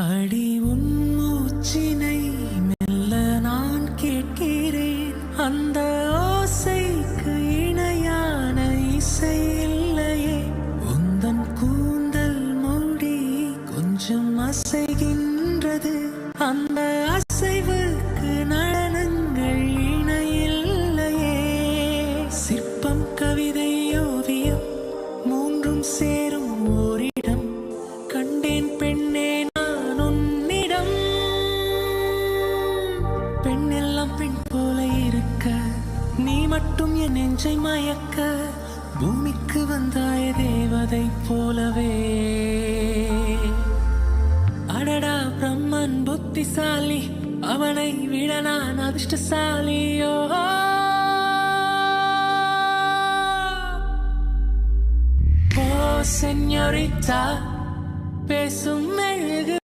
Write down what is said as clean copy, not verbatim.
அடி உன் மூச்சினை மெல்ல நான் கேட்கிறேன். அந்த ஓசைக்கு இணையான இசை இல்லையே. உந்தன் கூந்தல் மூடி கொஞ்சம் அசைகின்றது. அந்த அசைவுக்கு நடனங்கள் இணையில்லையே. சிற்பம், கவிதை, ஓவியம் மூன்றும் சேரும் ஓரிடம். கண்டேன் பெண்ணே நான் உன்னிடம். பெண்ணெல்லாம் பெண் போல இருக்க, நீ மட்டும் என் நெஞ்சை மயக்க. பூமிக்கு வந்தாய தேவதை போலவே. அடடா பிரம்மன் புத்திசாலி, அவனை விட நான் அதிர்ஷ்டசாலியோ. ஓ செஞோரிட்டா, பேசும் மெழுகு